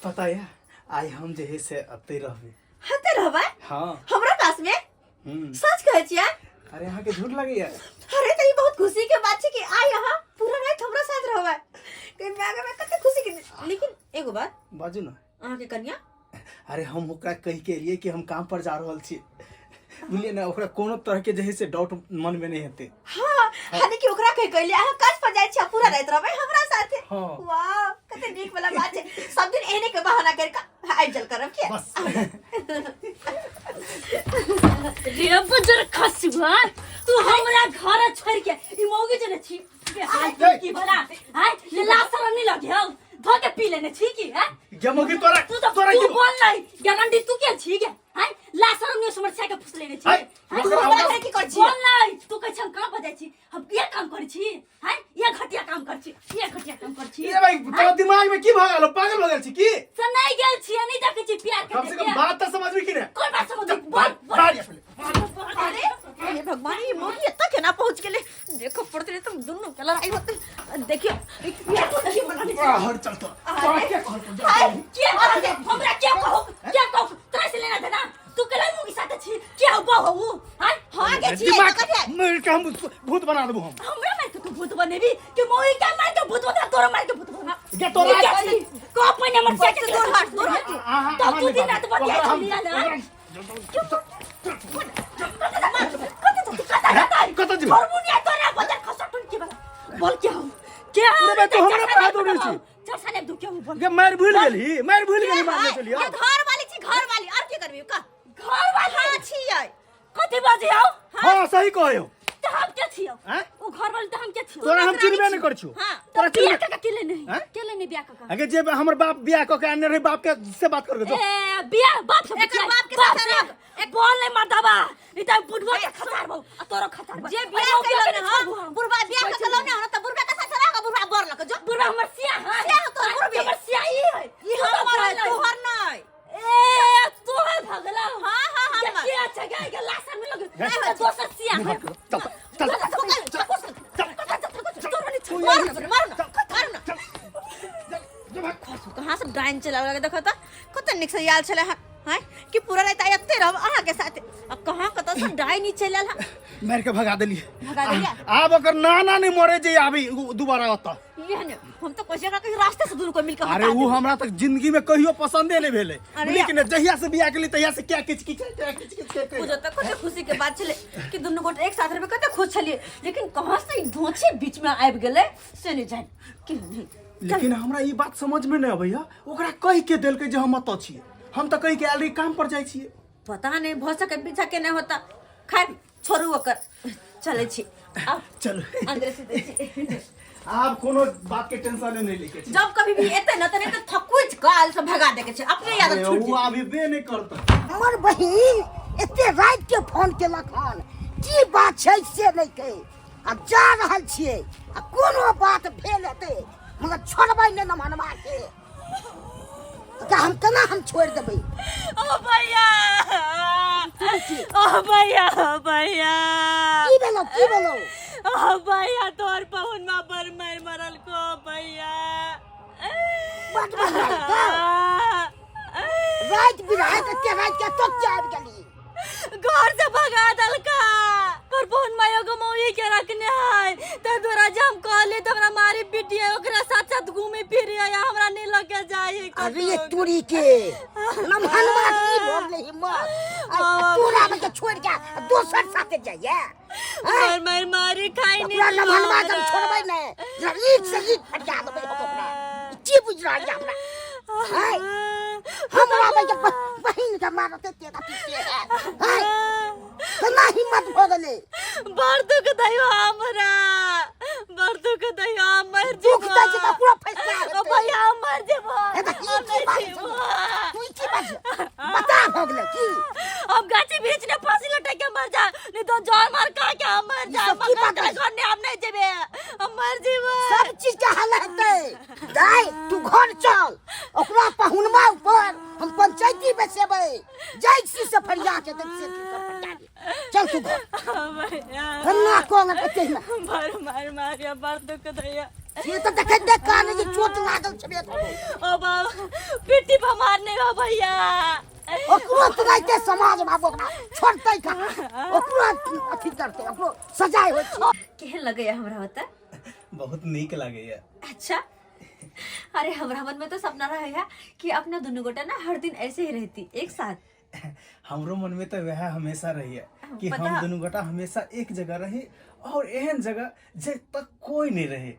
पता है आई हम जे है से अते रहबे। हते रहबे? हां हमरा पास में। सच कहै छियै? अरे यहाँ के झूठ लगे यार। अरे तो ये बहुत खुशी के बात है कि आ यहाँ पूरा रात हमरा साथ रहबे। कहीं मैं आगे में कते खुशी के, लेकिन एगो बात बाजू ना। अहाँ के कन्या? अरे हम ओकरा कह के लिए कि हम काम पर जा रहल छी, बुझलिए ना, ओकरा कोनो तरह के जहे से डाउट मन में नहीं हेते। हां हाने कि ओकरा कह कहले अहाँ काज पर जाय छी पूरा रात रहबे हमरा साथे। हां वाह कते नीक वाला बात है। सब दिन एने के बहाना कर के आइ जल करब के बस। रे बजर खसुआ तू हमरा घर छोड़ के ई मौगी जने छी हाय की भला हाय ये लाशर नहीं लगे हो धोके पी लेने छी की है क्या मौगी तोरा तू की बोल नहीं गारंटी तू के छी के हाय लाशर नहीं समस्या के फुस लेने छी हमरा की कर छी बोल नहीं तू कह हम काम बजाय छी हम ये काम कर छी हाय ये घटिया काम कर छी ये घटिया काम कर छी ए भाई तो दिमाग में की भ गेलो, पागल हो गेल छी की? से नहीं गेल छी नहीं देखे छी प्यार के कम से कम बात तो समझ में की रे। कोई बात समझ बोल अरे अरे भगवान ये मौगी इतना केना पहुंच गेले। देखो पड़ते तुम दोनों के लड़ाई होते। देखियो ये तो नहीं बनाने हर चल तो क्या कहल क्या हमरा क्या कहो तरह से लेना देना तू कला मुंह के साथ छी क्या हुआ हो हां हां के छी मेरे का हम भूत बना देबो हम। हमरा मार के तू भूत बनेबी कि मोई का मार के भूत बना तोरा मार के भूत बना क्या तोरा को अपने मन से के तोर हाथ तो तू दिन रात बतिया लिया ना कत जी हारमोनिया तोरा बजा खसटन के बोल क्या हो क्या अरे तो हमरा पा दो छी चल साले दू क्या बोल के मार भूल गेली मारने चलिए। ये घर वाली छी घर वाली और की करबी का घर वाली हां छी आई कथि बाजे आओ हां सही कहयो तो हम क्या छियो हैं वो घर वाली तो हम क्या छियो तोरा हम चिन्हबे नहीं कर छु। हां तोरा बियाह का केले नहीं केले नहीं बियाह का अगे जे हमर बाप बियाह क के आने रहे बाप के से बात कर के जो ए बियाह बाप से एकर बाप के साथ रह। एक बोल नहीं मरदाबा इता बुढ़वा के खतार बो तोरो खतार जे बियाह कइलो ने हां बुढ़वा बियाह के कलो ने त बुढ़वा के साथ रह बुढ़वा बर लक जो बुढ़वा हमर सिया हां सिया तो बुढ़वा हमर सिया ई है ई हमर है तोहर नहीं ए तू है भगला हां हां क्या हम किया जगह के लाशा में लगे दोसर सिया है चल कहाँ से डाइन चला लगे देखो तो कत निक से याल चले हैं कि पूरा रात आते रहो अहाँ के साथ अब कहाँ कत से डाइन ही चलल है मार के भगा देली भगा देलिए आब ओकर नाना नहीं मरे जे आबी दोबारा होता ये ने हम तो कोशिश कर रास्ते से दूर को मिल के अरे वो हमरा तक जिंदगी में कहियो पसंदे नहीं भेले लेकिन जहिया से बियाह के लिए तहिया से क्या किच मुझे तो कते खुशी के बात चले कि दोनों गोटे एक साथ रहे कते खुश छलिए लेकिन कहाँ से धोछे बीच में आबि गेले से नहीं जान कि नहीं। लेकिन हमरा ये बात समझ में नहीं आबैया ओकरा कह के देल के जे हम अत छिए हम तो कह के अलरेडी काम पर जाय छिए पता नहीं भ सके पीछा के नहीं होता खैर छोड़ू ओकर चले छी अब चलो अंदर से दे आप कोनो बात के टेंशन नहीं लेके जब कभी भी एते न तने तो थकुच काल से भगा दे के छे अपने याद छूट वो अभी बे नहीं करता हमर बहिन एते रात के फोन केलक हन की बात छै से नहीं कहे अब जा रहल छिए आ कोनो बात भेल हेते मगर छोड़बै ने मनवा के तो हम केना हम छोड़ देबै ओ भैया की भेलो ओ भैया तोर पहुन मा पर मार मरल को भैया बात रात बिरात के रात के तो चार गली घर से भगा दलका पर फोन मायो को मौई के रखने है त दोरा जम कहले त हमरा मारी पिटी है ओकरा साथ साथ घूमे फिरे है हमरा नहीं लगे जाए अरे तुरी के नमहनवा की भोगले हिम्मत तोरा में के छोड़ के दोसर साथे जाइए मारी खाई नहीं पूरा नमहनवा जब छोड़बै ने ईट से ईट फटिया देबै ओकरा की बुझ रहा है हमरा हाय हमरा में बहिन के मारते तेरा पीछे है हाय तना हिम्मत हो गेले बर्दू के दहियो हमरा बर्दू के दहियो मर जे दुख दै के पूरा फैसला ओ भैया मर जेबो ए त की बात बता हो गेले की अब गाची बीच ने फांसी लटा के मर जा नहीं तो जान मार का के हम मर जा मगर घर ने हम नहीं जेबे हम मर जेबो सब चीज के हल हेतै दाई तू घर चल ओकरा पहुनवा ऊपर हम पंचायती में सेबै जाई सी से फरिया के देख से चल तू घर भैया कन्ना को न कते मार या बर्दू के दहिया ये तो देखे देख काने की चोट लागल छबे तो ओ बाबा पिट्टी पर मारने का भैया ओकरो तो नहीं के समाज बाबू ना छोड़तै का ओकरो अथी करते ओकरो सजाए होय छै केहन लगैया हमरा होता? बहुत नीक लागैया। अच्छा, अरे हमरा मन में तो सपना रहेगा कि अपना दोनों गोटा ना हर दिन ऐसे ही रहती एक साथ। हमरो मन में तो वह हमेशा रही है कि पता- हम दोनों गोटा हमेशा एक जगह रहे और एहन जगह जे तक कोई नहीं रहे।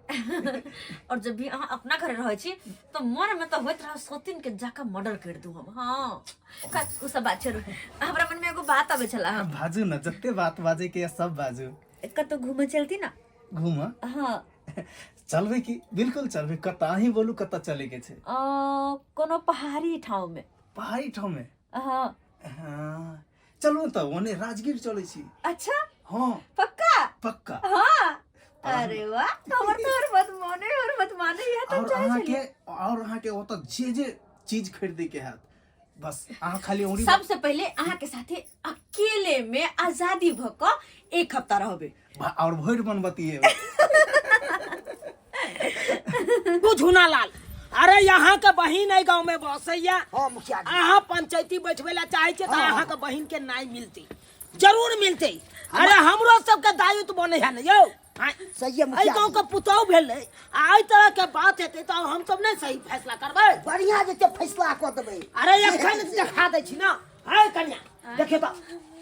और जब भी अहाँ अपना घर रहे छी तो मन में तो होइत रहा सोतिन के जाकर मर्डर कर दूं हम। हाँ उ सब बात छोड़ू, हमरा मन में एगो बात आवे छला। बाजू न, जत्ते बात बाजे के सब बाजू। कतो घूमे चलती ना? घूम हाँ चलबे की? बिल्कुल चलबे। कता ही बोलू कता चले के छे? कोनो पहाड़ी ठाव में। पहाड़ी ठाव में? हाँ हाँ चलो तो ओने राजगीर चले छी। अच्छा हाँ पक्का? पक्का। हाँ अरे वाह, हमर तो और मत माने ये तो और अहाँ के ओत जे चीज खरीदे के हाथ बस अहाँ खाली ओरी। सबसे पहले अहाँ के साथे अकेले में आजादी भक एक हफ्ता रहबे और भोर बनबती है। तू झूनालाल, अरे यहाँ के बहिन है गांव में बसैया। हां मुखिया जी अहाँ पंचायती बैठवे ला चाहे छे त अहाँ के बहिन के नहीं मिलती, जरूर मिलते। अरे हमरो सब के दायित्व बने है न यौ। सही है आई मुखिया गांव के पुतौ भेले, आई तरह के बात हेते त हम सब नहीं सही फैसला करबै। बढ़िया जते फैसला क देबै। अरे एखन देखा दै छी ना। है कन्या देखियो त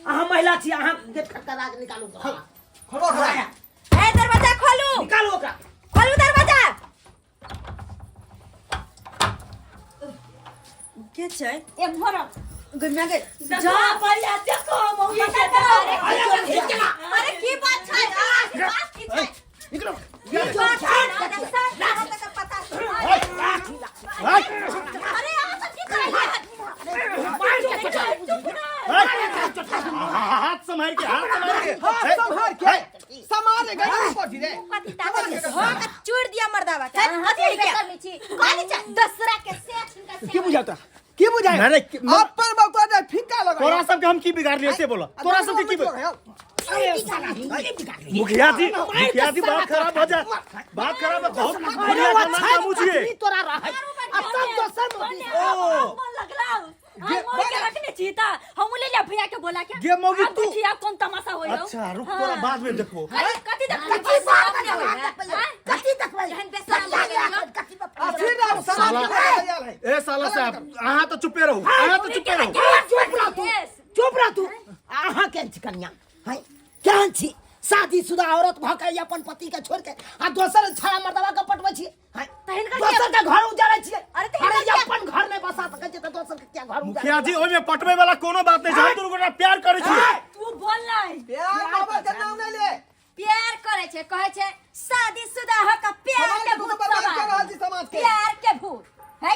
अहाँ महिला छी, अहाँ गेट खटखटा के निकालू तो। खड़ो खड़ा ए दरवाजा खोलू, निकालू ओकरा। खोलू दरवाजा। के छै? ए मोर गन्ना के जा भैया देखो मौगी के अरे की बात छै? बात की छै? निकलो। की बात छै? ना तक पता छै। अरे आप सब की कर रहे हैं? हाथ संभाल के, हाथ संभाल के। समाज गए पहुंची रे कथी ताकत के हो का चूड़ दिया मर्दावा के? कथी के करनी छी? कथी छै? दसरा के सेठ इनका की बुझाता की बुझाए अरे अपन बता दे फिक्का लगा तोरा सब के हम की बिगाड़ लिए से बोलो। तोरा सब के की मुखिया जी बात खराब हो जाए, बात खराब है। बहुत बढ़िया खाना कामू छिए। तोरा रहे अब सब दोसर मोदी मन लगला आई मोर के रखने छी त हम ले ले भैया के बोला के गे मौगी तू। देखिए कौन तमाशा होय हो। अच्छा रुक, तोरा बाद में देखो। कथी देख कथी बात कथी देखबै जहन बेशरम लागे ना। कथी फिर ना समाज ए साला साहब अहाँ तो चुपे रहो, अहाँ तो चुपे रहो। चुप रह तू। अहाँ के छी कन्या है केहन छी? शादीशुदा औरत भ के अपन पति के छोड़ के आ दोसर छाया मर्दवा के पटबै छी है? दोसर के घर उजाड़ै छी? अरे अपन घर में बसा सकै छी त दोसर के क्या घर उजाड़ै? मुखिया जी ओइ में पटवे वाला कोनो बात नहीं छै। हम दुनू गोटा प्यार करै छी। तू बोल नहीं प्यार बाबा के नाम नहीं ले प्यार करे छै, कहे छै शादीशुदा हो का प्यार के भूत बर्बाद कर सवार। रहल छी समाज के प्यार के भूत है।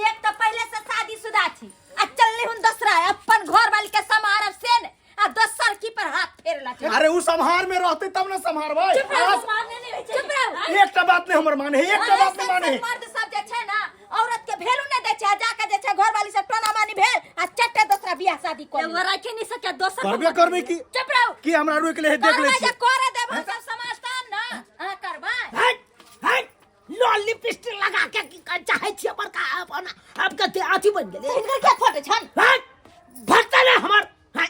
एक तो पहले से शादीशुदा छी आ चलली हुन दूसरा अपन घर वाली के समारब से न आ दोसर की पर हाथ फेरला छी। अरे उ संहार में रहते तब ना संहारबै। मारने नहीं होय छै। चुप रहो। एकटा बात नहीं हमर माने है, एकटा बात नहीं माने है। मर्द सब जे छै ना औरत के भेलू नै दै छै, जाके जे छै घर वाली से टोना मानी भेल आ चट्टे दूसरा बियाह शादी कर एगो रखे नहीं सके दोसर करबे करबे की चुप रहो। की हमरा रोक ले देख ले छी। करे देब सब समाज तहन ना आ करबै। हट हट लॉली पिस्टल लगा के की कर चाहे छी पर का अपन आपका ते अथी बन गेले। इनकर क्या फोटो छन? हट भटका ना हमर है।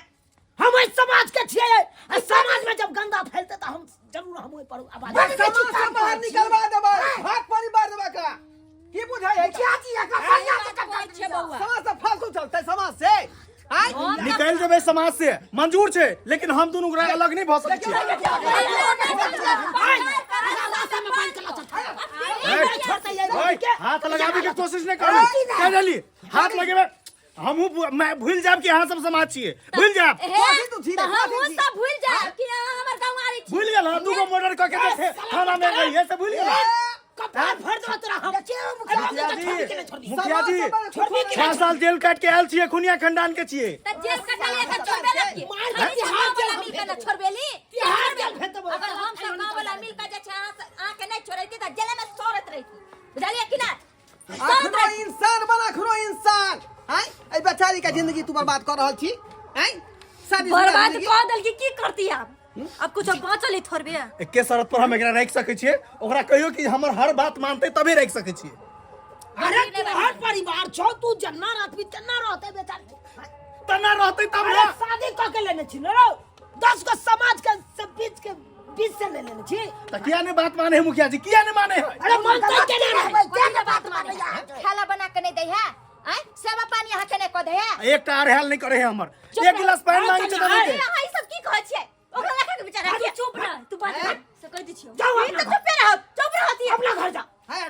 हम इस समाज के छिए। इस समाज में जब गंदा फैलते तो हम जरूर हम ओइ पर आवाज समाज से बाहर निकलवा देबै भाग परिवार देबा का की बुझाए है क्या जी का सैया के छै बौआ। समाज से फालतू चलते समाज से आई निकल देबै समाज से मंजूर छै, लेकिन हम दुनू गोटा अलग नहीं भ सकै छी। हाथ लगाबे के कोशिश नहीं करू। कह देली हाथ लगेबे हमहू मैं भूल जाब कि अहाँ सब समाज छिए। भूल जाब, हम सब भूल जाए कि हमर गांवारी छी। भूल गेल। दूगो मर्डर क के देखे थाना में गई है से भूल गेल। कपार फाड़ दो तोरा हम। मुखिया जी 6 साल जेल काट के आयल छिए, खुनिया खंडान के छिए। त जेल कटलिए त छोड़बे न की। हम वाला मिल के न छोड़बेली। तिहार जेल भेज देबो। अगर हम सब गांव वाला मिल के जे छै अहाँ के नहीं छोड़ैती त जेल में सोरत रहिती। बुझलिए कि ना? आखरो इंसान बना, आखरो इंसान आई ए बेचारी का जिंदगी तू बर्बाद कर रहल छी। आई शादी बर्बाद कर देल की करती आप? अब कुछ बाँचल ही थोड़बे। एके शर्त पर हम एकरा राख सकै छियै, ओकरा कहियो कि हमर हर बात मानते तबे राख सकै छियै। अरे तोहर परिवार छौ, तू जन्ना रात भी तना रहते बेचारी। तना रहतै तब अरे ना। शादी क के लेने छी रो, 10 को समाज के सब बीच से ले लेने छी। त किया नहीं बात माने है मुखिया जी, किया नहीं माने है? अरे मन तो के ना रहे। क्या बात माने खाना बना के नहीं दे है, आय सेवा पानी यहाँ के नहीं को दे है। एक टा अरहाल नहीं करे है हमर, एक गिलास पानी मांगे छै त नहीं दे। यहाँ ई सब की कहै छै? ओकरा लगा के बेचारा अरे चुप रह, तू बात से कह दी छियो। जाओ ई तो चुप रह, चुप रहती है। अपना घर जा। है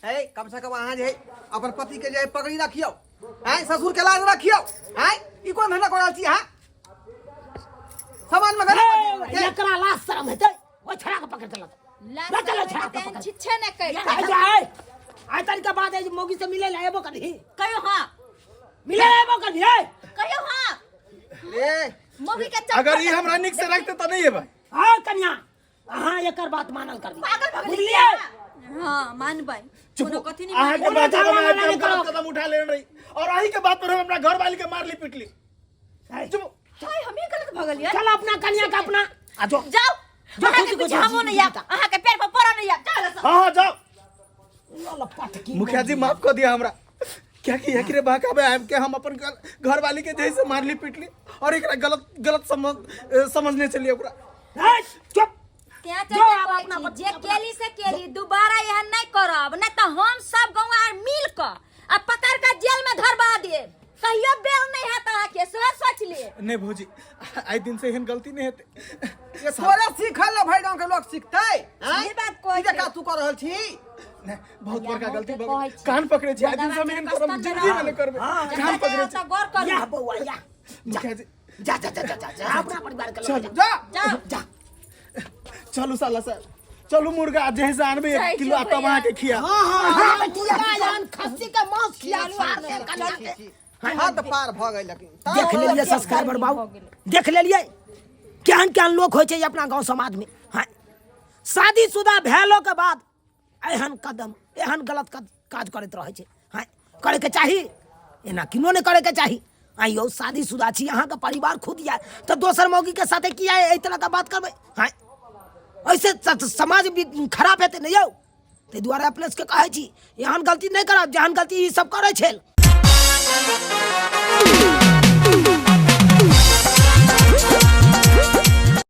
है कम से कम अहाँ जे है अपन पति के जे है पकड़ी रखियो, हैं ससुर के लाज रखियो, हैं ई कोन धंधा करल छी हां? समाज में गलत एकरा लाज शरम हेतै, ओ छड़ा के पकड़ के लत। ला चलो छड़ा के पकड़। छिछे न कर। आ जाए आई तारीख के बाद आई मोगी से मिले लाएबो कभी, कहियो हां, मिले लाएबो कभी है। कहियो हां। ए मौगी के अगर ये हमरा निक से रखते त नहीं है भाई। हां कन्या, अहाँ एकर बात मानल कर दी। पागल भगली बुझलिए? हां मानबै। कोनो कथि नहीं अहाँ के मानबै। बात जाओ, में वाला हम करो। कदम उठा ले रही और अही के बात पर हम अपना घर वाली के मार ली पिटली। चुप। हाय हम ही गलत भगल यार। चल अपना कन्या का अपना आ जाओ। जाओ। जो अहाँ खुशी के को पीछे जाओ, हमो नहीं जीता। या, अहाँ के पैर पर पड़ा नहीं या। जा लस। हां जाओ। लपट की मुखिया जी माफ कर दिया हमरा। क्या कि एकरे बहकावे आब के हम अपन घर वाली के जैसे मारली पिटली और एकरा गलत समझने चलिए ओकरा। है, चुप। क्या जो आप चाहिए अपना जे केली से केली, दोबारा यह नहीं करब, नहीं तो हम सब गौवा मिल कर अब पकड़ कर जेल में धरवा दिए। कहियो बेल नहीं है तो के सोच लिए। नहीं भौजी, आई दिन से एहन गलती नहीं हेते। ये थोड़ा सीखल ल भाई गांव के लोग सीखतै, हैं ये बात कोई ई का तू कर रहल छी? नहीं, बहुत बड़का गलती कहै भऽ गेल। छी। कान पकड़े छी, आई दिन से हम एहन करब जिंदगी में नहीं करबे। कान पकड़े छी। गौर कर या बउआ या। मुखिया जी जा जा जा जा जा, जा अपना परिवार के चल लोग जा जाओ। जा। चलो साला साहब, चलो मुर्गा जैसे आनबे 1 किलो चुप तब के खिया। हां मुर्गा जान खस्सी का मांस खिया स्वाद से कन्या के। हाथ पार भ गई लेकिन देख लेलिए सब्सक्राइबर बाबू, देख लेलिए केहन केहन लोग होइ छै अपना गांव समाज में। हाँ, शादीशुदा भेलो के बाद एहन कदम एहन गलत काज करैत रहे छै। हाँ, करे के चाही, एना किनो नहीं करे के चाही। आइयो शादीशुदा छी, अहाँ के परिवार खुद या तो दोसर मौगी के साथे किया एहि तरह का बात करबै? हाँ, ऐसे समाज भी खराब हेतै नहीं यौ। ताहि दुआरे अपने के कहै छी एहन गलती नहीं करब जेहन गलती ई सब करै छै।